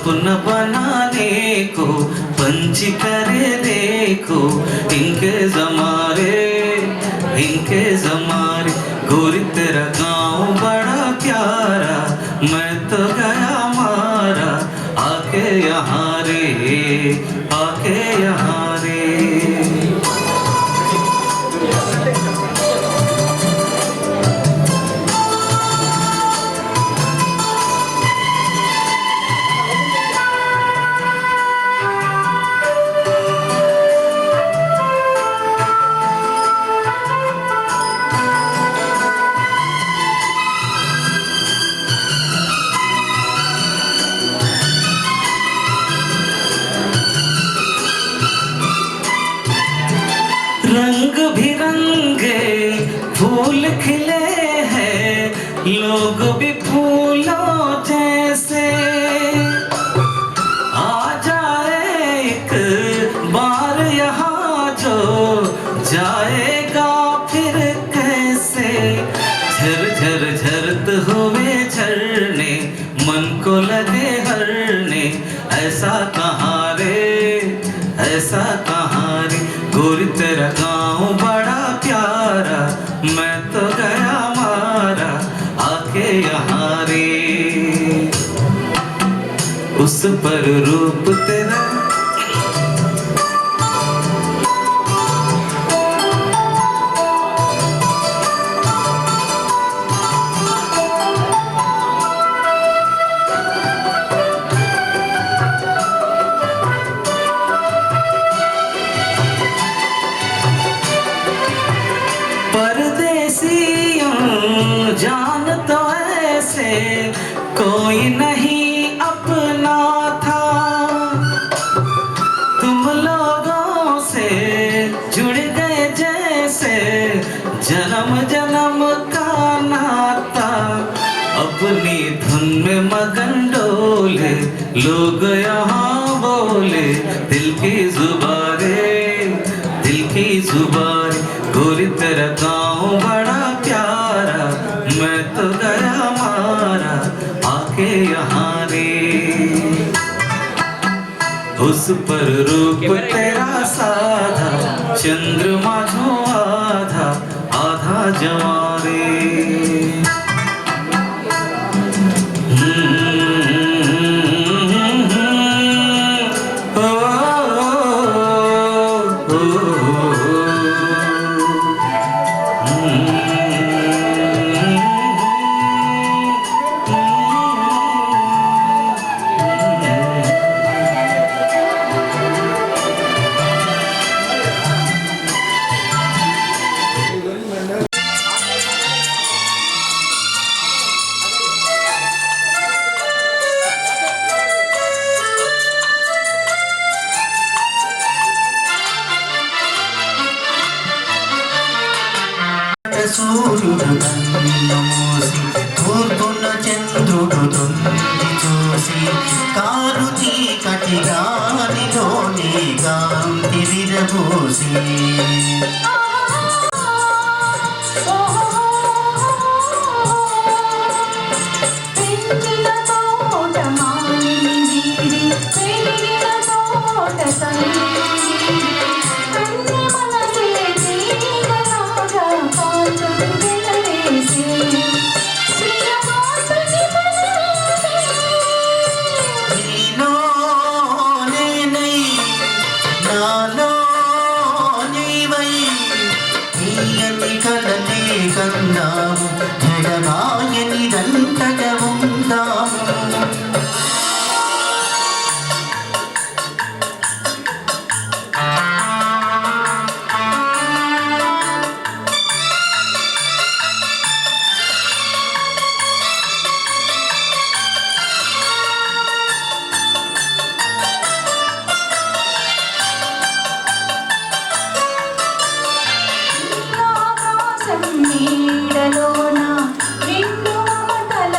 अपना बनाने को पंछी करे देखो इनके जमारे गोरी तेरा गाँव बड़ा प्यारा मैं तो गया मारा आके यहाँ रे रंग बिरंगे फूल खिले हैं लोग भी फूलों जैसे आ जाए एक बार यहाँ जो जाएगा फिर कैसे झर झरत हुए झरने मन को लगे हरने ऐसा कहाँ रे गोरी तेरा गाँव बड़ा प्यारा मैं तो गया मारा आके यहाँ रे उस पर रूप तेरा जान तो ऐसे कोई नहीं अपना था तुम लोगों से जुड़ गए जैसे जन्म जन्म का नाता अपनी धुन में मगन डोले लोग यहाँ बोले दिल की जुबारे गोरी तेरा गाँव बड़ा प्यारा मैं तो गया मारा आके यहाँ रे उस पर रूप तेरा साधा चंद्रमा जो आधा जवारे సూర్యుడు కన్ను మూసి తూర్పున చంద్రుడు తొంగి చూసి కారు చీకటి గాలిలోని కాంతి విరబూసి జగమాయనిదంతగా ఉందాము నీడలోన నిండు మమతల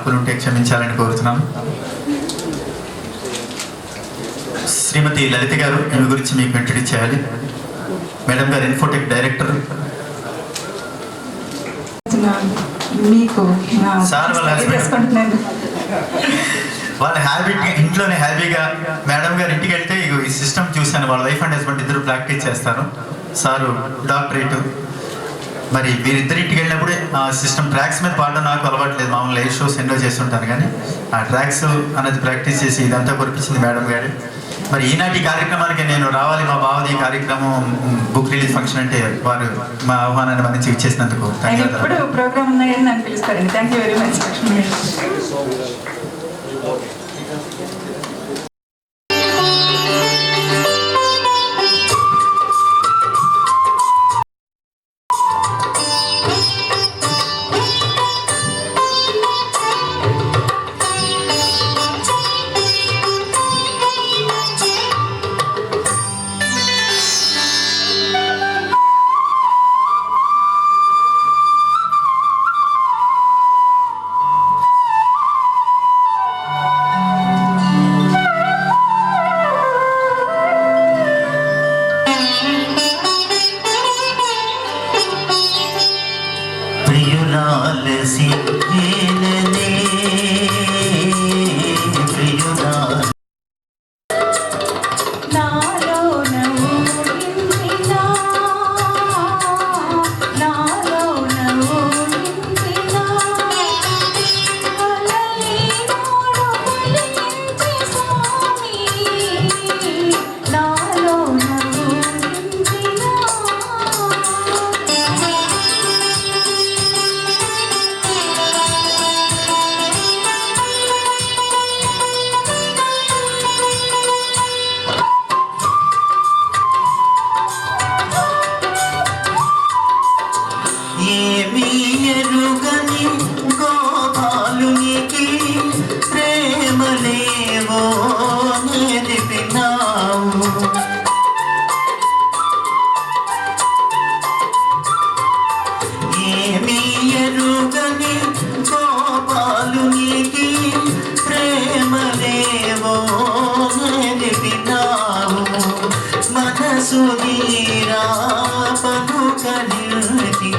తప్పులుంటే క్షమించాలని కోరుతున్నాను. శ్రీమతి లలిత గారు మీ గురించి మీకు ఇంట్రడ్యూస్ చేయాలి. మేడం గారు ఇన్ఫోటెక్ డైరెక్టర్. మీకు సార్ వాళ్ళ హ్యాబిట్ ఇంట్లోనే హ్యాపీగా మేడం గారు ఇంటికి వెళ్తే ఈ సిస్టమ్ చూశాను. వాళ్ళ వైఫ్ అండ్ హస్బెండ్ ఇద్దరు ప్రాక్టీస్ చేస్తారు. Sir doctorate. మరి వీరిద్దరు ఇంటికి వెళ్ళినప్పుడు ఆ సిస్టమ్ ట్రాక్స్ మీద పాడడం నాకు అలవాట్లేదు. మామూలు లైవ్ షోస్ ఎన్నో చేస్తుంటాను, కానీ ఆ ట్రాక్స్ అనేది ప్రాక్టీస్ చేసి ఇదంతా కొనిపించింది మేడం గారు. మరి ఈనాటి కార్యక్రమానికి నేను రావాలి, మా బావది కార్యక్రమం బుక్ రిలీజ్ ఫంక్షన్ అంటే వారు మా ఆహ్వానాన్ని మన్నించి ఇచ్చేసినందుకు ధన్యవాదాలు. ప్రోగ్రామ్ ఉన్నాయని నన్ను పిలుస్తారండి. Thank you very much Lakshmi. ప్రియురాలసి ఏలనే ప్రియురాల ఏమీ ఎరుగని గోపాలునికి ప్రేమలేవో నేర్పినావు. ఏమీ ఎరుగని గోపాలునికి ప్రేమలేవో నేర్పినావు. మనసు తీరా పలుకలించి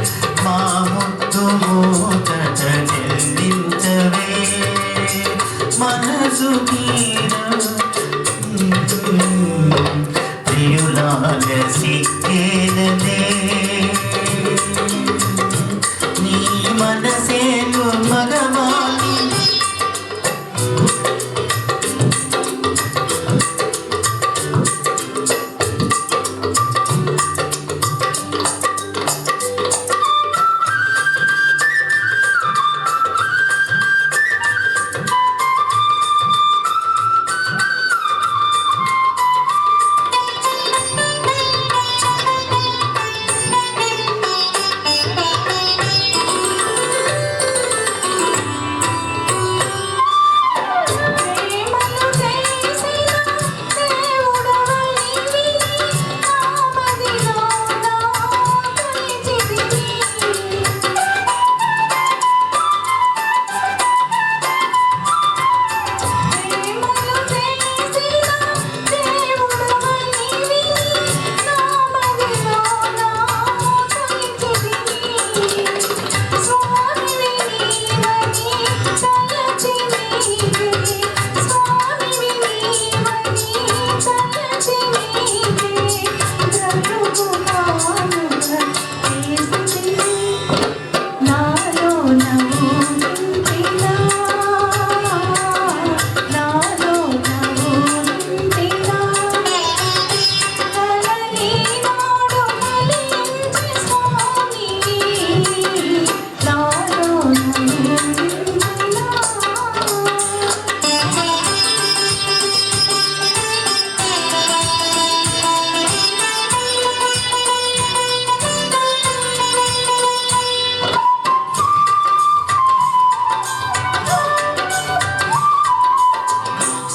మా ముద్దు మూతట చెల్లించవే. మనసు తీర ప్రియులాలసి ఏలనే నీ మనసేలు మగవాణి.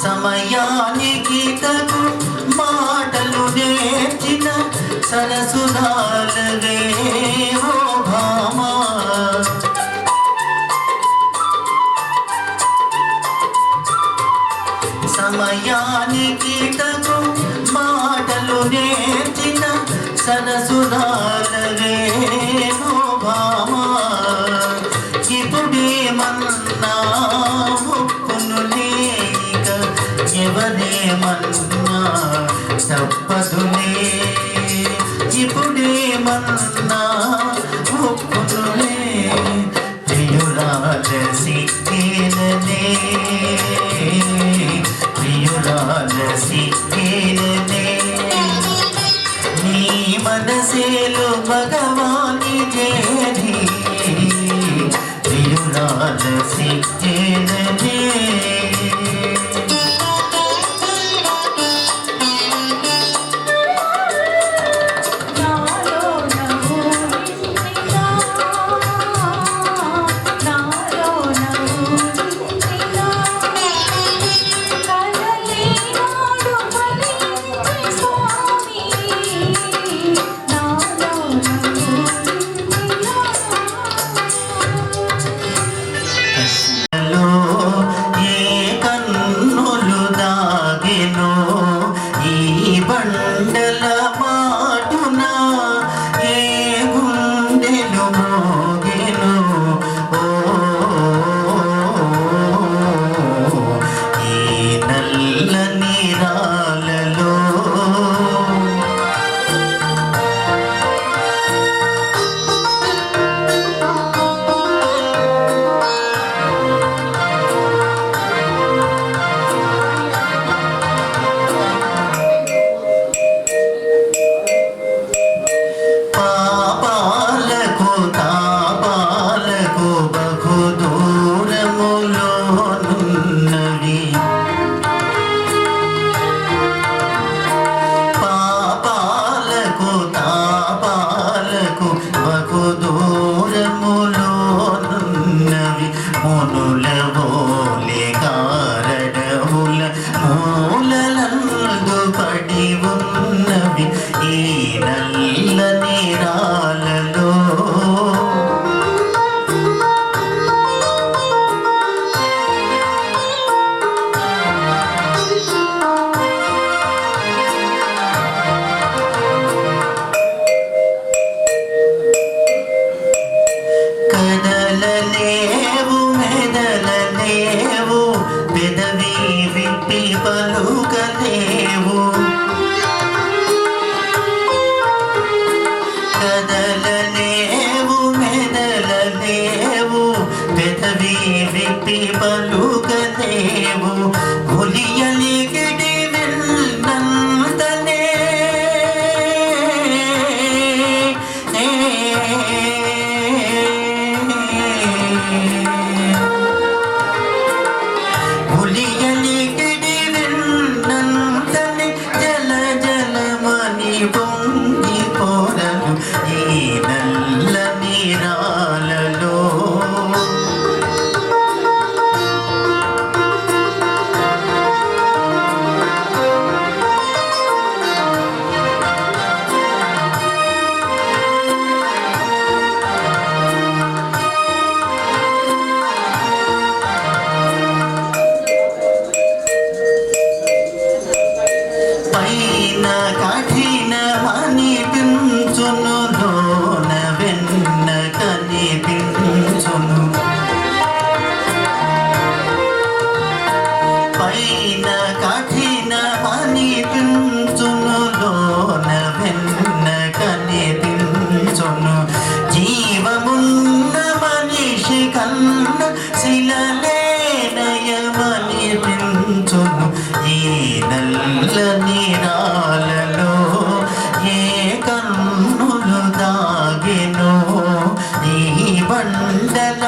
సమయానికి తగు మాటలు నేర్చిన సరసురాలవే ఓ భామా. గీతకు మాటలు నేర్చిన సరసురాలవేమో భామా ఇప్పుడేమన్నా ముక్కును లేక ఎవరేమన్నా తప్పదులే ఇప్పుడేమన్నా ముక్కునులే ప్రియురాల సిక్కేలనే ప్రియురాల సిక్కేలనే నీ మనసేలు భగవాని చేరి ప్రియురాల సిక్కేలనే బండల మాటున ఏ గుండెలు మోగెను ఈ నల్లని రాలలో పాపాలకు తాపాలకు బహు దూరములోనున్నవి పాపాలకు తాపాలకు బహు దూరములోనున్నవి మునుల బోలే కారడముల మూలలందు పడి ఉన్నవి ఈ నల్లని రాలలో కదలలేవు మెదలలేవు పెదవి విప్పి పలుకలేవు కదలలేవు మెదలలేవు పెదవి విప్పి పలుకలేవు ఉలియలిగిడి వెన్నంతనే ఉలియలిగిడి వెన్నంతనే జల జలమని పొంగి పోరలు ఈ నల్లని రాలలో పైన కఠినమనిపించును లోన వెన్న కనిపించును పైన కఠినమనిపించును లోన వెన్న కనిపించును జీవమున్న మనిషి కన్న శిలలే నయమనిపించును ఈ నల్లని రాలలో ఏ కన్నులు దాగెను ఈ బండల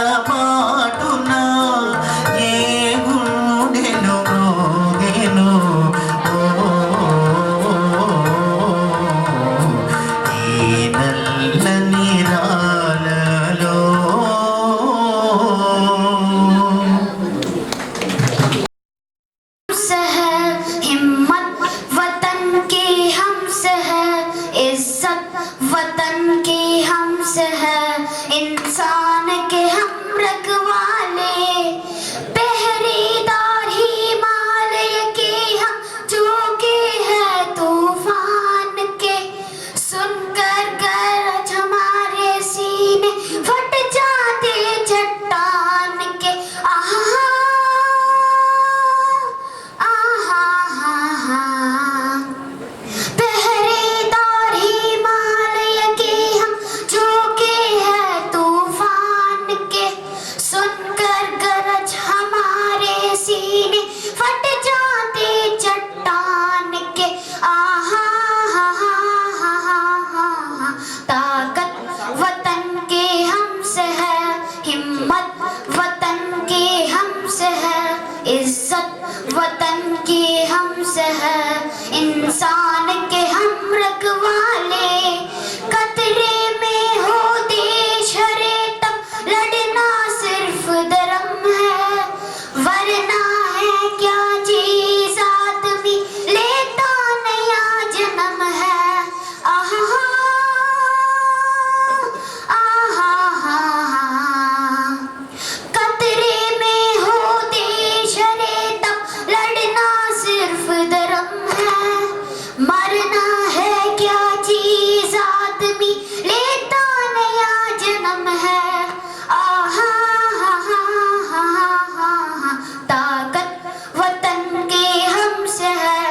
हमसे है, इंसान के हम रखवाले। कतरे में हो देश हरे तब लड़ना सिर्फ धर्म है, वरना है क्या चीज आदमी लेता नया जन्म है। आहा आहा कतरे में हो देश हरे तब लड़ना सिर्फ धर्म है, मरना है क्या चीज आदमी लेता नया जन्म है। आहा ताकत वतन के हमसे है,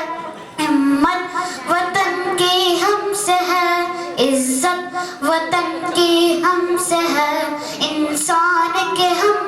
हिम्मत वतन के हमसे है, इज्जत वतन की हमसे है, इंसान के हम